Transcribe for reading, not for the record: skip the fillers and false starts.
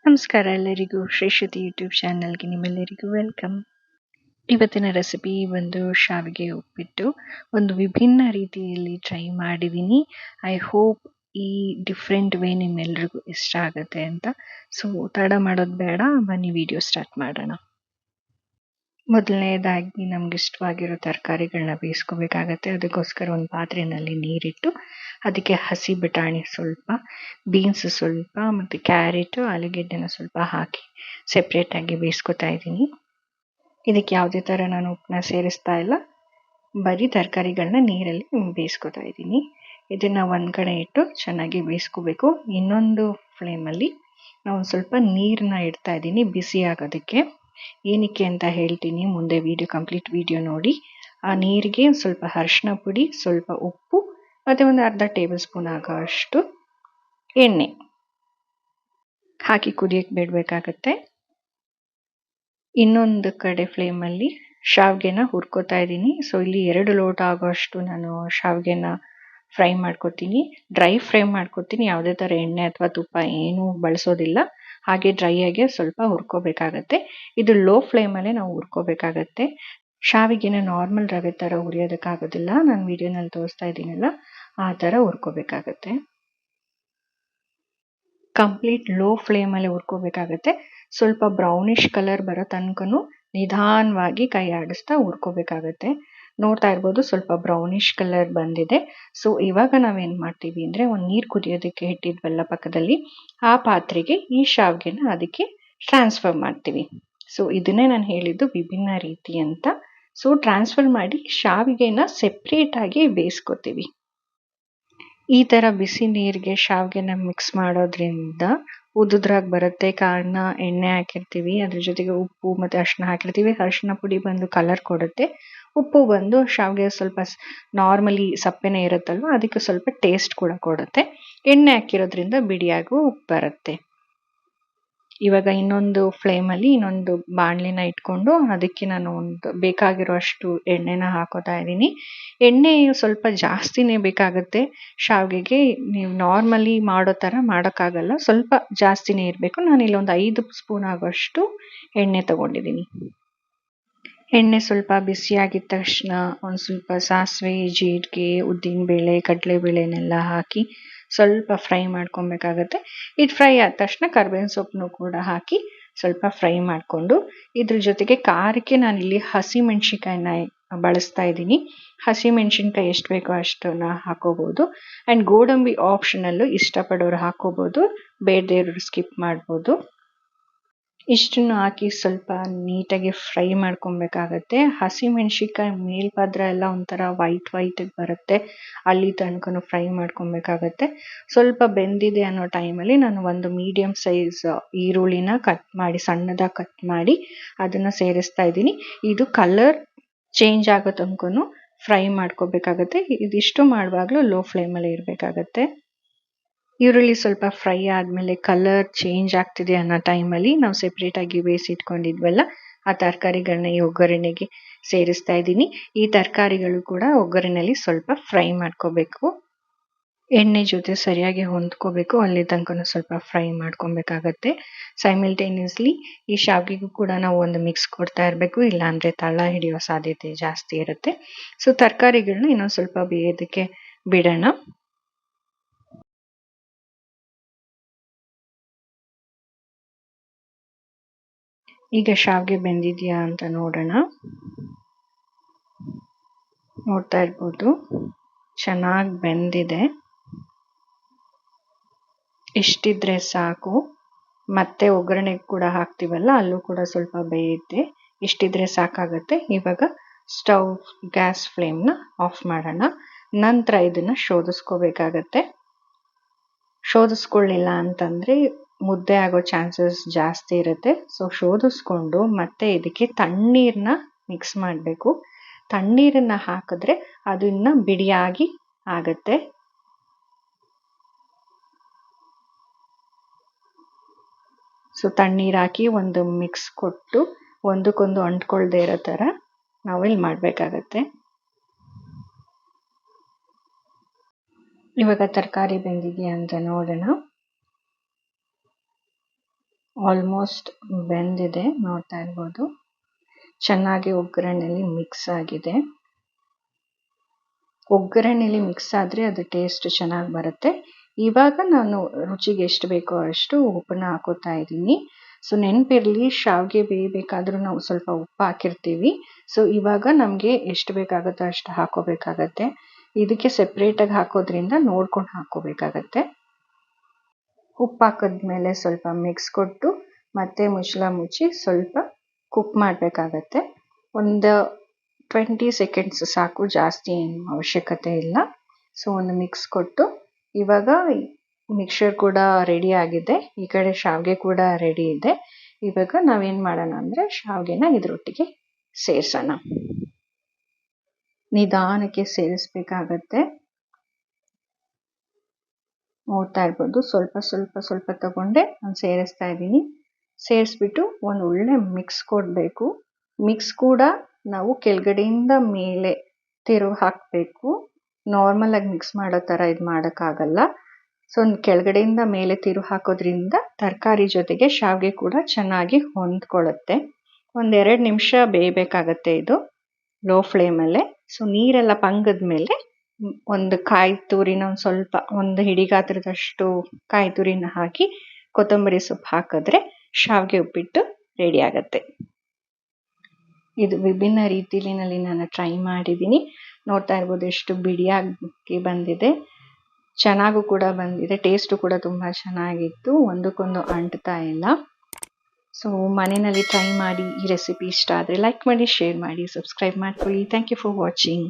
ನಮಸ್ಕಾರ ಎಲ್ಲರಿಗೂ ಶ್ರೀಶುತಿ ಯೂಟ್ಯೂಬ್ ಚಾನಲ್ಗೆ ನಿಮ್ಮೆಲ್ಲರಿಗೂ ವೆಲ್ಕಮ್. ಇವತ್ತಿನ ರೆಸಿಪಿ ಒಂದು ಶಾವಿಗೆ ಉಪ್ಪಿಟ್ಟು. ಒಂದು ವಿಭಿನ್ನ ರೀತಿಯಲ್ಲಿ ಟ್ರೈ ಮಾಡಿದ್ದೀನಿ. ಐ ಹೋಪ್ ಈ ಡಿಫ್ರೆಂಟ್ ವೇ ನಿಮ್ಮೆಲ್ರಿಗೂ ಇಷ್ಟ ಆಗುತ್ತೆ ಅಂತ. ಸೊ ತಡ ಮಾಡೋದು ಬೇಡ, ಬನ್ನಿ ವಿಡಿಯೋ ಸ್ಟಾರ್ಟ್ ಮಾಡೋಣ. ಮೊದಲನೇದಾಗಿ ನಮ್ಗೆ ಇಷ್ಟವಾಗಿರೋ ತರಕಾರಿಗಳನ್ನ ಬೇಯಿಸ್ಕೋಬೇಕಾಗತ್ತೆ. ಅದಕ್ಕೋಸ್ಕರ ಒಂದು ಪಾತ್ರೆಯಲ್ಲಿ ನೀರಿಟ್ಟು ಅದಕ್ಕೆ ಹಸಿ ಬಟಾಣಿ ಸ್ವಲ್ಪ, ಬೀನ್ಸ್ ಸ್ವಲ್ಪ ಮತ್ತು ಕ್ಯಾರೆಟು, ಆಲೂಗೆಡ್ಡೆನ ಸ್ವಲ್ಪ ಹಾಕಿ ಸೆಪ್ರೇಟಾಗಿ ಬೇಯಿಸ್ಕೊತಾ ಇದ್ದೀನಿ. ಇದಕ್ಕೆ ಯಾವುದೇ ಥರ ನಾನು ಉಪ್ಪನ್ನ ಸೇರಿಸ್ತಾ ಇಲ್ಲ, ಬರೀ ತರಕಾರಿಗಳನ್ನ ನೀರಲ್ಲಿ ಬೇಯಿಸ್ಕೊತಾ ಇದ್ದೀನಿ. ಇದನ್ನು ಒಂದು ಕಡೆ ಇಟ್ಟು ಚೆನ್ನಾಗಿ ಬೇಯಿಸ್ಕೋಬೇಕು. ಇನ್ನೊಂದು ಫ್ಲೇಮಲ್ಲಿ ನಾವು ಸ್ವಲ್ಪ ನೀರನ್ನ ಇಡ್ತಾ ಇದ್ದೀನಿ ಬಿಸಿ ಆಗೋದಕ್ಕೆ. ಏನಕ್ಕೆ ಅಂತ ಹೇಳ್ತೀನಿ ಮುಂದೆ, ಕಂಪ್ಲೀಟ್ ವಿಡಿಯೋ ನೋಡಿ. ಆ ನೀರಿಗೆ ಸ್ವಲ್ಪ ಅರಿಶಿನ ಪುಡಿ, ಸ್ವಲ್ಪ ಉಪ್ಪು ಮತ್ತು ಒಂದು ಅರ್ಧ ಟೇಬಲ್ ಸ್ಪೂನ್ ಆಗೋಷ್ಟು ಎಣ್ಣೆ ಹಾಕಿ ಕುದಿಯಕ್ಕೆ ಬಿಡಬೇಕಾಗತ್ತೆ. ಇನ್ನೊಂದು ಕಡೆ ಫ್ಲೇಮಲ್ಲಿ ಶಾವಿಗೆನ ಹುರ್ಕೋತಾ ಇದ್ದೀನಿ. ಸೊ ಇಲ್ಲಿ 2 ಲೋಟ ಆಗೋಷ್ಟು ನಾನು ಶಾವಿಗೆನ ಫ್ರೈ ಮಾಡ್ಕೊತೀನಿ. ಡ್ರೈ ಫ್ರೈ ಮಾಡ್ಕೊತೀನಿ, ಯಾವುದೇ ಥರ ಎಣ್ಣೆ ಅಥವಾ ತುಪ್ಪ ಏನೂ ಬಳಸೋದಿಲ್ಲ. ಹಾಗೆ ಡ್ರೈ ಆಗಿ ಸ್ವಲ್ಪ ಹುರ್ಕೋಬೇಕಾಗತ್ತೆ. ಇದು ಲೋ ಫ್ಲೇಮಲ್ಲೇ ನಾವು ಹುರ್ಕೋಬೇಕಾಗತ್ತೆ. ಶಾವಿಗೆನ ನಾರ್ಮಲ್ ರವೆ ಥರ ಹುರಿಯೋದಕ್ಕಾಗೋದಿಲ್ಲ. ನಾನು ವಿಡಿಯೋನಲ್ಲಿ ತೋರಿಸ್ತಾ ಇದ್ದೀನಲ್ಲ ಆ ಥರ ಹುರ್ಕೋಬೇಕಾಗತ್ತೆ. ಕಂಪ್ಲೀಟ್ ಲೋ ಫ್ಲೇಮಲ್ಲಿ ಹುರ್ಕೋಬೇಕಾಗತ್ತೆ. ಸ್ವಲ್ಪ ಬ್ರೌನಿಷ್ ಕಲರ್ ಬರೋ ತನಕನೂ ನಿಧಾನವಾಗಿ ಕೈ ಆಡಿಸ್ತಾ ಹುರ್ಕೋಬೇಕಾಗತ್ತೆ. ನೋಡ್ತಾ ಇರ್ಬೋದು, ಸ್ವಲ್ಪ ಬ್ರೌನಿಷ್ ಕಲರ್ ಬಂದಿದೆ. ಸೊ ಇವಾಗ ನಾವೇನು ಮಾಡ್ತೀವಿ ಅಂದರೆ, ಒಂದು ನೀರು ಕುದಿಯೋದಕ್ಕೆ ಇಟ್ಟಿದ್ವಲ್ಲ ಪಕ್ಕದಲ್ಲಿ, ಆ ಪಾತ್ರೆಗೆ ಈ ಶಾವಿಗೆನ ಅದಕ್ಕೆ ಟ್ರಾನ್ಸ್ಫರ್ ಮಾಡ್ತೀವಿ. ಸೊ ಇದನ್ನೇ ನಾನು ಹೇಳಿದ್ದು ವಿಭಿನ್ನ ರೀತಿ ಅಂತ. ಸೊ ಟ್ರಾನ್ಸ್ಫರ್ ಮಾಡಿ ಶಾವಿಗೆನ ಸೆಪ್ರೇಟಾಗಿ ಬೇಯಿಸ್ಕೊತೀವಿ. ಈ ಥರ ಬಿಸಿ ನೀರಿಗೆ ಶಾವಿಗೆನ ಮಿಕ್ಸ್ ಮಾಡೋದ್ರಿಂದ ಉದುದ್ರಾಗಿ ಬರುತ್ತೆ. ಕಾರಣ ಎಣ್ಣೆ ಹಾಕಿರ್ತೀವಿ, ಅದ್ರ ಜೊತೆಗೆ ಉಪ್ಪು ಮತ್ತು ಅರಿಶಿನ ಹಾಕಿರ್ತೀವಿ. ಅರಿಶಿನ ಪುಡಿ ಬಂದು ಕಲರ್ ಕೊಡುತ್ತೆ, ಉಪ್ಪು ಬಂದು ಶಾವಿಗೆ ಸ್ವಲ್ಪ ನಾರ್ಮಲಿ ಸಪ್ಪೆನೇ ಇರುತ್ತಲ್ವ, ಅದಕ್ಕೆ ಸ್ವಲ್ಪ ಟೇಸ್ಟ್ ಕೂಡ ಕೊಡುತ್ತೆ. ಎಣ್ಣೆ ಹಾಕಿರೋದ್ರಿಂದ ಬಿಡಿಯಾಗೂ ಉಪ್ಪು ಬರುತ್ತೆ. ಇವಾಗ ಇನ್ನೊಂದು ಫ್ಲೇಮಲ್ಲಿ ಇನ್ನೊಂದು ಬಾಣಲಿನ ಇಟ್ಕೊಂಡು ಅದಕ್ಕೆ ನಾನು ಒಂದು ಬೇಕಾಗಿರೋ ಅಷ್ಟು ಎಣ್ಣೆನ ಹಾಕೋತಾ ಇದ್ದೀನಿ. ಎಣ್ಣೆ ಸ್ವಲ್ಪ ಜಾಸ್ತಿನೇ ಬೇಕಾಗುತ್ತೆ ಶಾವಿಗೆಗೆ. ನೀವು ನಾರ್ಮಲಿ ಮಾಡೋ ಥರ ಮಾಡೋಕ್ಕಾಗಲ್ಲ, ಸ್ವಲ್ಪ ಜಾಸ್ತಿನೇ ಇರಬೇಕು. ನಾನು ಇಲ್ಲೊಂದು 5 ಸ್ಪೂನ್ ಆಗೋಷ್ಟು ಎಣ್ಣೆ ತೊಗೊಂಡಿದ್ದೀನಿ. ಎಣ್ಣೆ ಸ್ವಲ್ಪ ಬಿಸಿಯಾಗಿದ್ದ ತಕ್ಷಣ ಒಂದು ಸ್ವಲ್ಪ ಸಾಸಿವೆ, ಜೀರಿಗೆ, ಉದ್ದಿನಬೇಳೆ, ಕಡಲೆಬೇಳೆನೆಲ್ಲ ಹಾಕಿ ಸ್ವಲ್ಪ ಫ್ರೈ ಮಾಡ್ಕೊಬೇಕಾಗತ್ತೆ. ಇದು ಫ್ರೈ ಆದ ತಕ್ಷಣ ಕರ್ಬೇವಿನ ಸೊಪ್ಪನ್ನು ಕೂಡ ಹಾಕಿ ಸ್ವಲ್ಪ ಫ್ರೈ ಮಾಡಿಕೊಂಡು, ಇದ್ರ ಜೊತೆಗೆ ಖಾರಕ್ಕೆ ನಾನಿಲ್ಲಿ ಹಸಿಮೆಣ್ಸಿನ್ಕಾಯಿನ ಬಳಸ್ತಾ ಇದ್ದೀನಿ. ಹಸಿಮೆಣ್ಸಿನ್ಕಾಯಿ ಎಷ್ಟು ಬೇಕೋ ಅಷ್ಟನ್ನು ಹಾಕೋಬೋದು. ಆ್ಯಂಡ್ ಗೋಡಂಬಿ ಆಪ್ಷನಲ್ಲು, ಇಷ್ಟಪಡೋರು ಹಾಕೋಬೋದು, ಬೇಡದೇವ್ರು ಸ್ಕಿಪ್ ಮಾಡ್ಬೋದು. ಇಷ್ಟನ್ನು ಹಾಕಿ ಸ್ವಲ್ಪ ನೀಟಾಗಿ ಫ್ರೈ ಮಾಡ್ಕೊಬೇಕಾಗತ್ತೆ. ಹಸಿಮೆಣ್ಸಿನ್ಕಾಯಿ ಮೇಲ್ಪದ್ರ ಎಲ್ಲ ಒಂಥರ ವೈಟ್ ಬರುತ್ತೆ, ಅಲ್ಲಿ ತನಕನೂ ಫ್ರೈ ಮಾಡ್ಕೊಬೇಕಾಗತ್ತೆ. ಸ್ವಲ್ಪ ಬೆಂದಿದೆ ಅನ್ನೋ ಟೈಮಲ್ಲಿ ನಾನು ಒಂದು ಮೀಡಿಯಮ್ ಸೈಜ್ ಈರುಳ್ಳಿನ ಸಣ್ಣದಾಗಿ ಕಟ್ ಮಾಡಿ ಅದನ್ನು ಸೇರಿಸ್ತಾ ಇದ್ದೀನಿ. ಇದು ಕಲರ್ ಚೇಂಜ್ ಆಗೋ ತನಕನೂ ಫ್ರೈ ಮಾಡ್ಕೋಬೇಕಾಗತ್ತೆ. ಇದಿಷ್ಟು ಮಾಡುವಾಗಲೂ ಲೋ ಫ್ಲೇಮಲ್ಲಿ ಇರಬೇಕಾಗತ್ತೆ. ಈರುಳ್ಳಿ ಸ್ವಲ್ಪ ಫ್ರೈ ಆದಮೇಲೆ ಕಲರ್ ಚೇಂಜ್ ಆಗ್ತಿದೆ ಅನ್ನೋ ಟೈಮಲ್ಲಿ ನಾವು ಸೆಪ್ರೇಟಾಗಿ ಬೇಯಿಸಿಟ್ಕೊಂಡಿದ್ವಲ್ಲ ಆ ತರಕಾರಿಗಳನ್ನ ಈ ಒಗ್ಗರಣೆಗೆ ಸೇರಿಸ್ತಾ ಇದ್ದೀನಿ. ಈ ತರಕಾರಿಗಳು ಕೂಡ ಒಗ್ಗರಣೆಯಲ್ಲಿ ಸ್ವಲ್ಪ ಫ್ರೈ ಮಾಡ್ಕೋಬೇಕು. ಎಣ್ಣೆ ಜೊತೆ ಸರಿಯಾಗಿ ಹೊಂದ್ಕೋಬೇಕು, ಅಲ್ಲಿ ತನಕ ಸ್ವಲ್ಪ ಫ್ರೈ ಮಾಡ್ಕೊಬೇಕಾಗತ್ತೆ. ಸೈಮಲ್ಟೇನಿಯಸ್ಲಿ ಈ ಶಾವಿಗೆಗೂ ಕೂಡ ನಾವು ಒಂದು ಮಿಕ್ಸ್ ಕೊಡ್ತಾ ಇರಬೇಕು, ಇಲ್ಲಾಂದರೆ ತಳ ಹಿಡಿಯೋ ಸಾಧ್ಯತೆ ಜಾಸ್ತಿ ಇರುತ್ತೆ. ಸೊ ತರಕಾರಿಗಳನ್ನ ಇನ್ನೊಂದು ಸ್ವಲ್ಪ ಬೇಯೋದಕ್ಕೆ ಬಿಡೋಣ. ಈಗ ಶಾವಿಗೆ ಬೆಂದಿದೆಯಾ ಅಂತ ನೋಡೋಣ. ನೋಡ್ತಾ ಇರ್ಬೋದು, ಚೆನ್ನಾಗಿ ಬೆಂದಿದೆ. ಇಷ್ಟಿದ್ರೆ ಸಾಕು. ಮತ್ತೆ ಒಗ್ಗರಣೆಗೆ ಕೂಡ ಹಾಕ್ತೀವಲ್ಲ, ಅಲ್ಲೂ ಕೂಡ ಸ್ವಲ್ಪ ಬೇಯುತ್ತೆ. ಇಷ್ಟಿದ್ರೆ ಸಾಕಾಗುತ್ತೆ. ಇವಾಗ ಗ್ಯಾಸ್ ಫ್ಲೇಮ್ನ ಆಫ್ ಮಾಡೋಣ. ನಂತರ ಇದನ್ನು ಶೋಧಿಸ್ಕೋಬೇಕಾಗತ್ತೆ. ಶೋಧಿಸ್ಕೊಳ್ಳಿಲ್ಲ ಅಂತಂದರೆ ಮುದ್ದೆ ಆಗೋ ಚಾನ್ಸಸ್ ಜಾಸ್ತಿ ಇರುತ್ತೆ. ಸೊ ಶೋಧಿಸ್ಕೊಂಡು ಮತ್ತೆ ಇದಕ್ಕೆ ತಣ್ಣೀರನ್ನ ಮಿಕ್ಸ್ ಮಾಡಬೇಕು. ತಣ್ಣೀರನ್ನು ಹಾಕಿದ್ರೆ ಅದು ಇನ್ನು ಬಿಡಿಯಾಗಿ ಆಗುತ್ತೆ. ಸೊ ತಣ್ಣೀರು ಹಾಕಿ ಒಂದು ಮಿಕ್ಸ್ ಕೊಟ್ಟು ಒಂದಕ್ಕೊಂದು ಅಂಟ್ಕೊಳ್ದೇ ಇರೋ ಥರ ನಾವಿಲ್ಲಿ ಮಾಡಬೇಕಾಗತ್ತೆ. ಇವಾಗ ತರಕಾರಿ ಬೆಂದಿದೆಯಾ ಅಂತ ನೋಡೋಣ. ಆಲ್ಮೋಸ್ಟ್ ಬೆಂದಿದೆ, ನೋಡ್ತಾ ಇರ್ಬೋದು. ಚೆನ್ನಾಗಿ ಒಗ್ಗರಣೆಯಲ್ಲಿ ಮಿಕ್ಸ್ ಆಗಿದೆ. ಒಗ್ಗರಣೆಯಲ್ಲಿ ಮಿಕ್ಸ್ ಆದರೆ ಅದು ಟೇಸ್ಟ್ ಚೆನ್ನಾಗಿ ಬರುತ್ತೆ. ಇವಾಗ ನಾನು ರುಚಿಗೆ ಎಷ್ಟು ಬೇಕೋ ಅಷ್ಟು ಉಪ್ಪನ್ನ ಹಾಕೋತಾ ಇದ್ದೀನಿ. ಸೊ ನೆನಪಿರಲಿ, ಶಾವಿಗೆ ಬೇಯಬೇಕಾದ್ರೂ ನಾವು ಸ್ವಲ್ಪ ಉಪ್ಪು ಹಾಕಿರ್ತೀವಿ. ಸೊ ಇವಾಗ ನಮಗೆ ಎಷ್ಟು ಬೇಕಾಗುತ್ತೋ ಅಷ್ಟು ಹಾಕೋಬೇಕಾಗತ್ತೆ. ಇದಕ್ಕೆ ಸೆಪ್ರೇಟಾಗಿ ಹಾಕೋದ್ರಿಂದ ನೋಡ್ಕೊಂಡು ಹಾಕೋಬೇಕಾಗತ್ತೆ. ಉಪ್ಪು ಹಾಕಿದ್ಮೇಲೆ ಸ್ವಲ್ಪ ಮಿಕ್ಸ್ ಕೊಟ್ಟು ಮತ್ತೆ ಮುಚ್ಚಳ ಮುಚ್ಚಿ ಸ್ವಲ್ಪ ಕುಕ್ ಮಾಡಬೇಕಾಗತ್ತೆ. ಒಂದು 20 ಸೆಕೆಂಡ್ಸ್ ಸಾಕು, ಜಾಸ್ತಿ ಏನು ಅವಶ್ಯಕತೆ ಇಲ್ಲ. ಸೊ ಒಂದು ಮಿಕ್ಸ್ ಕೊಟ್ಟು ಇವಾಗ ಮಿಕ್ಸರ್ ಕೂಡ ರೆಡಿ ಆಗಿದೆ. ಈ ಕಡೆ ಶಾವಿಗೆ ಕೂಡ ರೆಡಿ ಇದೆ. ಇವಾಗ ನಾವೇನು ಮಾಡೋಣ ಅಂದರೆ ಶಾವಿಗೆನ ಇದರೊಟ್ಟಿಗೆ ಸೇರಿಸೋಣ. ನಿಧಾನಕ್ಕೆ ಸೇರಿಸ್ಬೇಕಾಗತ್ತೆ. ನೋಡ್ತಾ ಇರ್ಬೋದು, ಸ್ವಲ್ಪ ಸ್ವಲ್ಪ ಸ್ವಲ್ಪ ತಗೊಂಡೆ ನಾನು ಸೇರಿಸ್ತಾ ಇದ್ದೀನಿ. ಸೇರಿಸ್ಬಿಟ್ಟು ಒಂದು ಒಳ್ಳೆ ಮಿಕ್ಸ್ ಕೊಡಬೇಕು. ಮಿಕ್ಸ್ ಕೂಡ ನಾವು ಕೆಳಗಡೆಯಿಂದ ಮೇಲೆ ತಿರುವು ಹಾಕಬೇಕು. ನಾರ್ಮಲಾಗಿ ಮಿಕ್ಸ್ ಮಾಡೋ ಥರ ಇದು ಮಾಡೋಕ್ಕಾಗಲ್ಲ. ಸೊ ಒಂದು ಕೆಳಗಡೆಯಿಂದ ಮೇಲೆ ತಿರುವು ಹಾಕೋದ್ರಿಂದ ತರಕಾರಿ ಜೊತೆಗೆ ಶಾವಿಗೆ ಕೂಡ ಚೆನ್ನಾಗಿ ಹೊಂದ್ಕೊಳ್ಳುತ್ತೆ. 1-2 ನಿಮಿಷ ಬೇಯಬೇಕಾಗತ್ತೆ ಇದು ಲೋ ಫ್ಲೇಮಲ್ಲೇ. ಸೊ ನೀರೆಲ್ಲ ಪಂಗದ ಮೇಲೆ ಒಂದು ಕಾಯಿ ತುರಿನ ಸ್ವಲ್ಪ ಒಂದು ಹಿಡಿ ಗಾತ್ರದಷ್ಟು ಕಾಯಿ ತುರಿನ ಹಾಕಿ ಕೊತ್ತಂಬರಿ ಸೊಪ್ಪು ಹಾಕಿದ್ರೆ ಶಾವಿಗೆ ಉಪ್ಪಿಟ್ಟು ರೆಡಿ ಆಗುತ್ತೆ. ಇದು ವಿಭಿನ್ನ ರೀತಿಯಲ್ಲಿ ನಾನು ಟ್ರೈ ಮಾಡಿದ್ದೀನಿ. ನೋಡ್ತಾ ಇರ್ಬೋದು ಎಷ್ಟು ಬಿಡಿಯಾಗಿ ಬಂದಿದೆ, ಚೆನ್ನಾಗೂ ಕೂಡ ಬಂದಿದೆ. ಟೇಸ್ಟು ಕೂಡ ತುಂಬ ಚೆನ್ನಾಗಿತ್ತು, ಒಂದಕ್ಕೊಂದು ಅಂಟ್ತಾ ಇಲ್ಲ. ಸೊ ಮನೆಯಲ್ಲಿ ಟ್ರೈ ಮಾಡಿ. ಈ ರೆಸಿಪಿ ಇಷ್ಟ ಆದರೆ ಲೈಕ್ ಮಾಡಿ, ಶೇರ್ ಮಾಡಿ, ಸಬ್ಸ್ಕ್ರೈಬ್ ಮಾಡ್ಕೊಳ್ಳಿ. Thank you for watching.